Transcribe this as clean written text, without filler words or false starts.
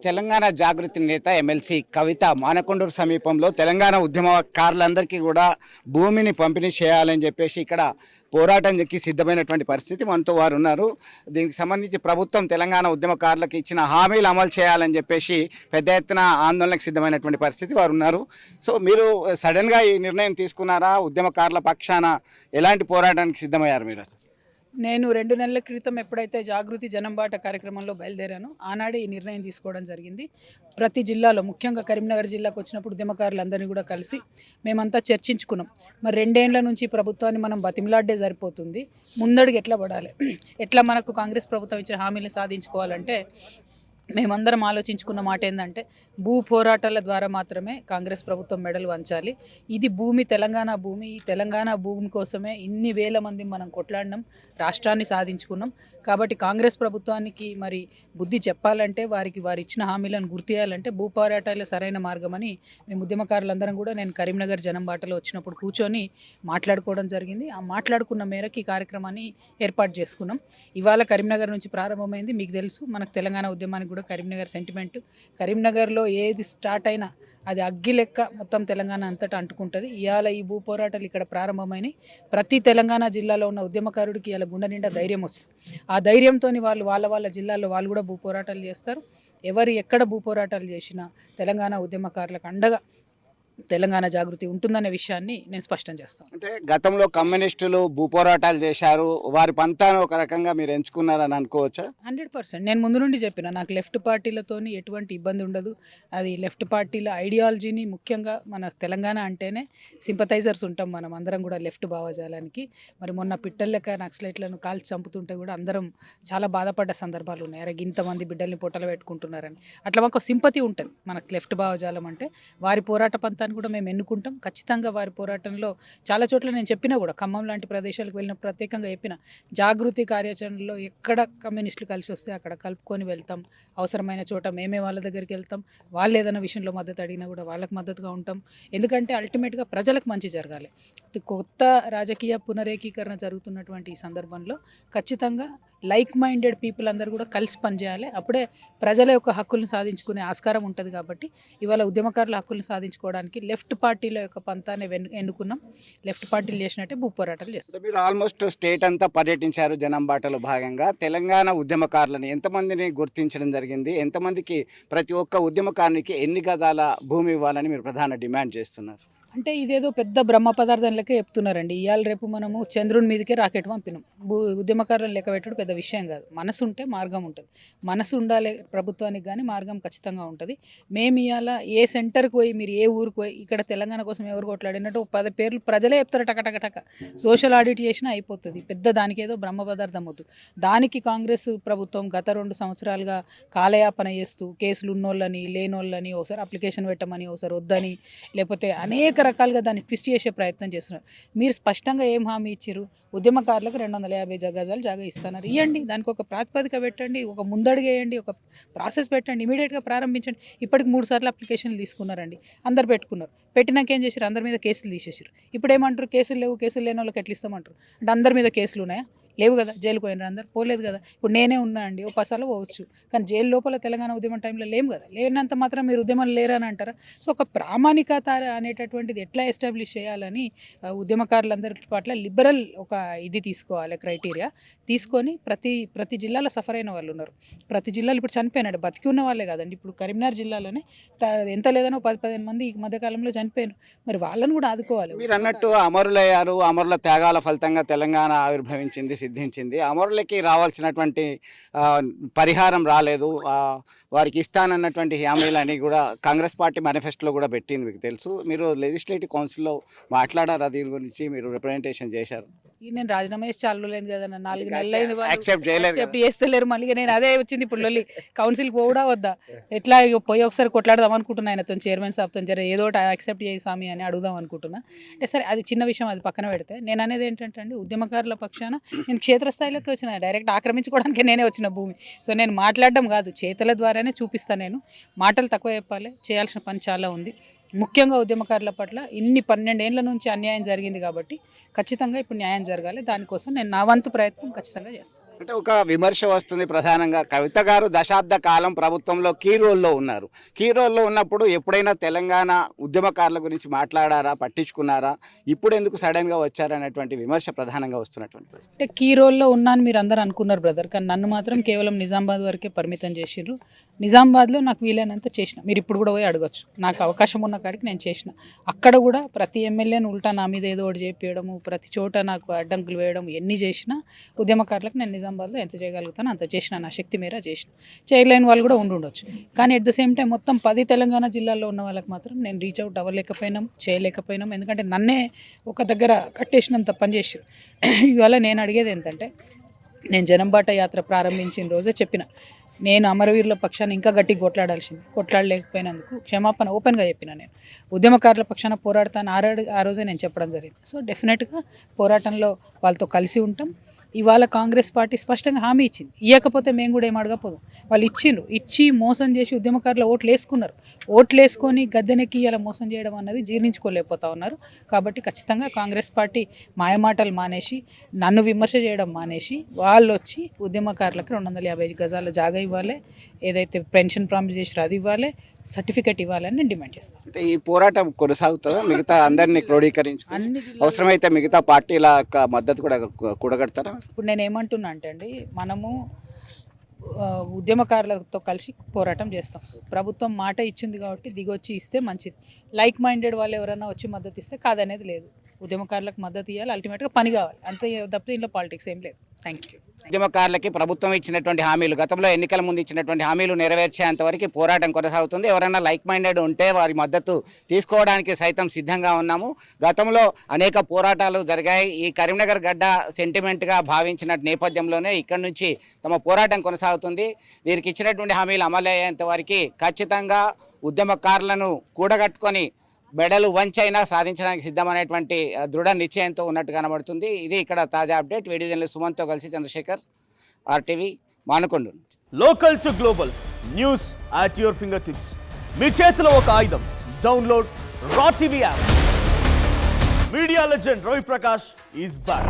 తెలంగాణ జాగృతి నేత ఎమ్మెల్సీ కవిత మానకొండూరు సమీపంలో తెలంగాణ ఉద్యమకారులందరికీ కూడా భూమిని పంపిణీ చేయాలని చెప్పేసి ఇక్కడ పోరాటానికి సిద్ధమైనటువంటి పరిస్థితి మనతో వారు ఉన్నారు. దీనికి సంబంధించి ప్రభుత్వం తెలంగాణ ఉద్యమకారులకు ఇచ్చిన హామీలు అమలు చేయాలని చెప్పేసి పెద్ద ఎత్తున ఆందోళనకు సిద్ధమైనటువంటి పరిస్థితి వారు ఉన్నారు. సో మీరు సడన్గా ఈ నిర్ణయం తీసుకున్నారా? ఉద్యమకారుల పక్షాన ఎలాంటి పోరాటానికి సిద్ధమయ్యారు మీరు? నేను 2 నెలల క్రితం ఎప్పుడైతే జాగృతి జనంబాట కార్యక్రమంలో బయలుదేరానో ఆనాడే ఈ నిర్ణయం తీసుకోవడం జరిగింది. ప్రతి జిల్లాలో ముఖ్యంగా కరీంనగర్ జిల్లాకు వచ్చినప్పుడు ఉద్యమకారులందరినీ కూడా కలిసి మేమంతా చర్చించుకున్నాం. మరి 2 ఏళ్ల నుంచి ప్రభుత్వాన్ని మనం బతిమిలాడ్డే సరిపోతుంది, ముందడుగు ఎట్లా పడాలి, ఎట్లా మనకు కాంగ్రెస్ ప్రభుత్వం ఇచ్చిన హామీలు సాధించుకోవాలంటే మేమందరం ఆలోచించుకున్న మాట ఏంటంటే భూ పోరాటాల ద్వారా మాత్రమే కాంగ్రెస్ ప్రభుత్వం మెడలు వంచాలి. ఇది భూమి తెలంగాణ భూమి, ఈ తెలంగాణ భూమి కోసమే ఇన్ని వేల మంది మనం కొట్లాడినాం, రాష్ట్రాన్ని సాధించుకున్నాం. కాబట్టి కాంగ్రెస్ ప్రభుత్వానికి మరి బుద్ధి చెప్పాలంటే వారికి వారు ఇచ్చిన హామీలను గుర్తియాలంటే భూ పోరాటాలే సరైన మార్గమని మేము ఉద్యమకారులందరం కూడా నేను కరీంనగర్ జనం బాటలో వచ్చినప్పుడు కూర్చొని మాట్లాడుకోవడం జరిగింది. ఆ మాట్లాడుకున్న మేరకు ఈ కార్యక్రమాన్ని ఏర్పాటు చేసుకున్నాం. ఇవాళ కరీంనగర్ నుంచి ప్రారంభమైంది. మీకు తెలుసు, మనకు తెలంగాణ ఉద్యమానికి కూడా కరీంనగర్ సెంటిమెంట్. కరీంనగర్లో ఏది స్టార్ట్ అయినా అది అగ్గి లెక్క మొత్తం తెలంగాణ అంతటా అంటుకుంటుంది. ఇవాళ ఈ భూ పోరాటాలు ఇక్కడ ప్రారంభమైనాయి. ప్రతి తెలంగాణ జిల్లాలో ఉన్న ఉద్యమకారుడికి ఇలా గుండె నిండా ధైర్యం వస్తుంది. ఆ ధైర్యంతో వాళ్ళు వాళ్ళ జిల్లాల్లో వాళ్ళు కూడా భూ పోరాటాలు చేస్తారు. ఎవరు ఎక్కడ భూ పోరాటాలు చేసినా తెలంగాణ ఉద్యమకారులకు అండగా తెలంగాణ జాగృతి ఉంటుందనే విషయాన్ని నేను స్పష్టం చేస్తాను. అంటే గతంలో కమ్యూనిస్టులు భూ పోరాటాలు చేశారు, వారి పంతాను ఒక రకంగా మీరు ఎంచుకున్నారని అనుకోవచ్చా? 100% నేను ముందు నుండి చెప్పిన, నాకు లెఫ్ట్ పార్టీలతో ఎటువంటి ఇబ్బంది ఉండదు. అది లెఫ్ట్ పార్టీల ఐడియాలజీని, ముఖ్యంగా మన తెలంగాణ అంటేనే సింపథైజర్స్ ఉంటాం మనం అందరం కూడా లెఫ్ట్ భావజాలానికి. మరి మొన్న పిట్టలెక్క నక్సలైట్లను కాల్చి చంపుతుంటే కూడా అందరం చాలా బాధపడ్డ సందర్భాలు ఉన్నాయి. అరే ఇంతమంది బిడ్డల్ని పొట్టలు పెట్టుకుంటున్నారని. అట్లా మాకు సింపతి ఉంటుంది మనకు లెఫ్ట్ భావజాలం అంటే. వారి పోరాట పంతాన్ని కూడా మేము ఎన్నుకుంటాం. ఖచ్చితంగా వారి పోరాటంలో చాలా చోట్ల నేను చెప్పినా కూడా, ఖమ్మం లాంటి ప్రదేశాలకు వెళ్ళిన ప్రత్యేకంగా చెప్పిన, జాగృతి కార్యాచరణలో ఎక్కడ కమ్యూనిస్టులు కలిసి వస్తే అక్కడ కలుపుకొని వెళ్తాం. అవసరమైన చోట మేమే వాళ్ళ దగ్గరికి వెళ్తాం. వాళ్ళు ఏదైనా విషయంలో మద్దతు అడిగినా కూడా వాళ్ళకి మద్దతుగా ఉంటాం. ఎందుకంటే అల్టిమేట్గా ప్రజలకు మంచి జరగాలి. కొత్త రాజకీయ పునరేకీకరణ జరుగుతున్నటువంటి ఈ సందర్భంలో ఖచ్చితంగా లైక్ మైండెడ్ పీపుల్ అందరూ కూడా కలిసి పనిచేయాలి. అప్పుడే ప్రజల యొక్క హక్కులను సాధించుకునే ఆస్కారం ఉంటుంది. కాబట్టి ఇవాళ ఉద్యమకారుల హక్కులను సాధించుకోవడానికి లెఫ్ట్ పార్టీల యొక్క పంతాన్ని ఎన్నుకున్నాం. లెఫ్ట్ పార్టీలు చేసినట్టే భూ పోరాటాలు చేస్తాం. మీరు ఆల్మోస్ట్ స్టేట్ అంతా పర్యటించారు. జనం బాటలో భాగంగా తెలంగాణ ఉద్యమకారులను ఎంతమందిని గుర్తించడం జరిగింది? ఎంతమందికి, ప్రతి ఒక్క ఉద్యమకారునికి ఎన్ని గజాల భూమి ఇవ్వాలని మీరు ప్రధాన డిమాండ్ చేస్తున్నారు? అంటే ఇదేదో పెద్ద బ్రహ్మ పదార్థం లెక్క చెప్తున్నారండి. ఇవాళ రేపు మనము చంద్రుని మీదకే రాకెట్ పంపినాం. ఉద్యమకారులను లెక్క పెట్టడం పెద్ద విషయం కాదు. మనసు ఉంటే మార్గం ఉంటుంది. మనసు ఉండాలి ప్రభుత్వానికి, కానీ మార్గం ఖచ్చితంగా ఉంటుంది. మేము ఇవాళ ఏ సెంటర్కి పోయి, మీరు ఏ ఊరికి పోయి, ఇక్కడ తెలంగాణ కోసం ఎవరు కొట్లాడినట్టు 10 పేర్లు ప్రజలే చెప్తారు టక. సోషల్ ఆడిట్ చేసినా అయిపోతుంది. పెద్ద దానికి ఏదో బ్రహ్మ పదార్థం వద్దు. దానికి కాంగ్రెస్ ప్రభుత్వం గత 2 సంవత్సరాలుగా కాలయాపన చేస్తూ కేసులు ఉన్నోళ్ళని లేనోళ్ళని ఒకసారి అప్లికేషన్ పెట్టమని, ఒకసారి వద్దని, లేకపోతే అనేక రకాలుగా దాన్ని ట్విస్ట్ చేసే ప్రయత్నం చేస్తున్నారు. మీరు స్పష్టంగా ఏం హామీ ఇచ్చారు? ఉద్యమకారులకు 250 గజాలు జాగా ఇస్తున్నారు. ఇవ్వండి, దానికి ఒక ప్రాతిపదిక పెట్టండి, ఒక ముందడుగు వేయండి, ఒక ప్రాసెస్ పెట్టండి, ఇమీడియట్గా ప్రారంభించండి. ఇప్పటికి 3 సార్లు అప్లికేషన్లు తీసుకున్నారండి. అందరు పెట్టుకున్నారు. పెట్టినాక ఏం చేశారు? అందరి మీద కేసులు తీసేసారు. ఇప్పుడు ఏమంటారు? కేసులు లేవు, కేసులు లేని వాళ్ళకి ఎట్లా ఇస్తామంటారు. అంటే అందరి మీద కేసులు ఉన్నాయా? లేవు కదా. జైలుకు పోయినారు అందరు? పోలేదు కదా. ఇప్పుడు నేనే ఉన్నా అండి, ఓ 10 సార్లు పోవచ్చు, కానీ జైలు లోపల తెలంగాణ ఉద్యమం టైంలో లేము కదా. లేనంత మాత్రం మీరు ఉద్యమాలు లేరని అంటారా? సో ఒక ప్రామాణికత అనేటటువంటిది ఎట్లా ఎస్టాబ్లిష్ చేయాలని ఉద్యమకారులందరి పట్ల లిబరల్ ఒక ఇది తీసుకోవాలి, క్రైటీరియా తీసుకొని ప్రతి జిల్లాలో సఫర్ అయిన వాళ్ళు ఉన్నారు. ప్రతి జిల్లాలో ఇప్పుడు చనిపోయినాడు, బతికి ఉన్న వాళ్ళే కాదండి. ఇప్పుడు కరీంనగర్ జిల్లాలోనే ఎంత లేదనో 10-15 మంది ఈ మధ్యకాలంలో చనిపోయారు. మరి వాళ్ళని కూడా ఆదుకోవాలి. మీరు అన్నట్టు అమరులయ్యారు. అమరుల త్యాగాల ఫలితంగా తెలంగాణ ఆవిర్భవించింది, సిద్ధించింది. అమరులకి రావాల్సినటువంటి పరిహారం రాలేదు. వారికి ఇస్తానన్నటువంటి హామీలని కూడా కాంగ్రెస్ పార్టీ మేనిఫెస్టోలో కూడా పెట్టింది, మీకు తెలుసు. మీరు లెజిస్లేటివ్ కౌన్సిల్లో మాట్లాడారా దీని గురించి? మీరు రిప్రజెంటేషన్ చేశారు. నేను రాజీనామా చేసి చాలా లేదు కదా, 4 నెలలు అయింది. యాక్సెప్ట్ చేస్తలేరు. మళ్ళీ నేను అదే వచ్చింది ఇప్పుడు లొల్లి. కౌన్సిల్కి పోవడా వద్దా? ఎట్లా పోయి ఒకసారి కొట్లాడదాం అనుకుంటున్నా ఆయనతో, చైర్మన్ సాబ్తో. జర ఏదో యాక్సెప్ట్ చేయి స్వామి అని అడుగుదాం అనుకుంటున్నా. అంటే సరే, అది చిన్న విషయం, అది పక్కన పెడితే నేను అనేది ఏంటంటే అండి, ఉద్యమకారుల పక్షాన నేను క్షేత్రస్థాయిలోకి వచ్చిన, డైరెక్ట్ ఆక్రమించుకోవడానికి నేనే వచ్చిన భూమి. సో నేను మాట్లాడడం కాదు, చేతుల ద్వారానే చూపిస్తాను. నేను మాటలు తక్కువ చెప్పాలి, చేయాల్సిన పని చాలా ఉంది. ముఖ్యంగా ఉద్యమకారుల పట్ల ఇన్ని 12 ఏళ్ల నుంచి అన్యాయం జరిగింది కాబట్టి ఖచ్చితంగా ఇప్పుడు న్యాయం జరగాలి. దానికోసం నేను నా వంతు ప్రయత్నం ఖచ్చితంగా చేస్తాను. అంటే ఒక విమర్శ వస్తుంది ప్రధానంగా, కవిత గారు దశాబ్ద కాలం ప్రభుత్వంలో కీ రోల్లో ఉన్నారు. కీ రోల్లో ఉన్నప్పుడు ఎప్పుడైనా తెలంగాణ ఉద్యమకారుల గురించి మాట్లాడారా, పట్టించుకున్నారా? ఇప్పుడు ఎందుకు సడన్గా వచ్చారనేటువంటి విమర్శ ప్రధానంగా వస్తున్నటువంటి పరిస్థితి. అంటే కీ రోల్లో ఉన్నాను మీరు అందరూ అనుకున్నారు బ్రదర్, కానీ నన్ను మాత్రం కేవలం నిజామాబాద్ వరకే పరిమితం చేసిండ్రు. నిజామాబాద్లో నాకు వీలైనంత చేసిన, మీరు ఇప్పుడు కూడా పోయి అడగచ్చు, నాకు అవకాశం ఉన్న కాడికి నేను చేసిన. అక్కడ కూడా ప్రతి ఎమ్మెల్యేను ఉల్టా నా మీద ఏదో ఒకటి చెప్పేయడము, ప్రతి చోట నాకు అడ్డంకులు వేయడం, ఎన్ని చేసినా ఉద్యమకారులకు నేను నిజామాబాద్లో ఎంత చేయగలుగుతానో అంత చేసిన, నా శక్తి మేర చేసిన. చేయలేని వాళ్ళు కూడా ఉండొచ్చు, కానీ అట్ ద సేమ్ టైం మొత్తం 10 తెలంగాణ జిల్లాల్లో ఉన్న వాళ్ళకి మాత్రం నేను రీచ్ అవుట్ అవ్వలేకపోయినాం, చేయలేకపోయినాం. ఎందుకంటే నన్నే ఒక దగ్గర కట్టేసినంత పనిచేసారు. ఇవాళ నేను అడిగేది ఏంటంటే, నేను జనంబాట యాత్ర ప్రారంభించిన రోజే చెప్పిన, నేను అమరవీరుల పక్షాన్ని ఇంకా గట్టిగా కొట్లాడలేకపోయినందుకు క్షమాపణ ఓపెన్గా చెప్పిన. నేను ఉద్యమకారుల పక్షాన పోరాడతాను ఆ రోజే నేను చెప్పడం జరిగింది. సో డెఫినెట్గా పోరాటంలో వాళ్ళతో కలిసి ఉంటాం. ఇవాళ కాంగ్రెస్ పార్టీ స్పష్టంగా హామీ ఇచ్చింది, ఇవ్వకపోతే మేము కూడా ఏం అడగపోదు. వాళ్ళు ఇచ్చి మోసం చేసి ఉద్యమకారులు ఓట్లు వేసుకొని గద్దెనెక్కి ఇలా మోసం చేయడం అన్నది జీర్ణించుకోలేకపోతా ఉన్నారు. కాబట్టి ఖచ్చితంగా కాంగ్రెస్ పార్టీ మాయమాటలు మానేసి, నన్ను విమర్శ చేయడం మానేసి, వాళ్ళు వచ్చి ఉద్యమకారులకు 250 గజాల జాగా ఇవ్వాలి, ఏదైతే పెన్షన్ ప్రామిస్ చేసారో అది ఇవ్వాలి, సర్టిఫికేట్ ఇవ్వాలని నేను డిమాండ్ చేస్తాను. అంటే ఈ పోరాటం కొనసాగుతుందా? మిగతా అందరినీ క్రోడీకరించి అన్ని జిల్లాల్లో అవసరమైతే మిగతా పార్టీల మద్దతు కూడా కూడగడతారా? ఇప్పుడు నేను ఏమంటున్నా అంటే అండి, మనము ఉద్యమకారులతో కలిసి పోరాటం చేస్తాం. ప్రభుత్వం మాట ఇచ్చింది కాబట్టి దిగొచ్చి ఇస్తే మంచిది. లైక్ మైండెడ్ వాళ్ళు ఎవరైనా వచ్చి మద్దతు ఇస్తే కాదనేది లేదు. ఉద్యమకారులకు మద్దతు ఇవ్వాలి, అల్టిమేట్గా పని కావాలి, అంతే తప్పితే ఇంట్లో పాలిటిక్స్ ఏం లేదు. Thank you. ఉద్యమకారులకి ప్రభుత్వం ఇచ్చినటువంటి హామీలు, గతంలో ఎన్నికల ముందు ఇచ్చినటువంటి హామీలు నెరవేర్చేంతవరకు పోరాటం కొనసాగుతుంది. ఎవరైనా లైక్ మైండెడ్ ఉంటే వారి మద్దతు తీసుకోవడానికి సైతం సిద్ధంగా ఉన్నాము. గతంలో అనేక పోరాటాలు జరిగాయి. ఈ కరీంనగర్ గడ్డ సెంటిమెంట్గా భావించిన నేపథ్యంలోనే ఇక్కడి నుంచి తమ పోరాటం కొనసాగుతుంది. వీరికి ఇచ్చినటువంటి హామీలు అమలయ్యేంత వరకు ఖచ్చితంగా ఉద్యమకారులను కూడగట్టుకొని మెడలు వంచైనా సాధించడానికి సిద్ధమనేటువంటి దృఢ నిశ్చయంతో ఉన్నట్టు కనబడుతుంది. ఇది ఇక్కడ తాజా అప్డేట్. వీడియో జర్నలిస్ట్ సుమన్తో కలిసి Chandrashekar, RTV, Manakonda. Local to global news at your finger tips. మీ చేతిలో ఒక ఆయుధం. Download raw TV app. Media legend Ravi Prakash is back.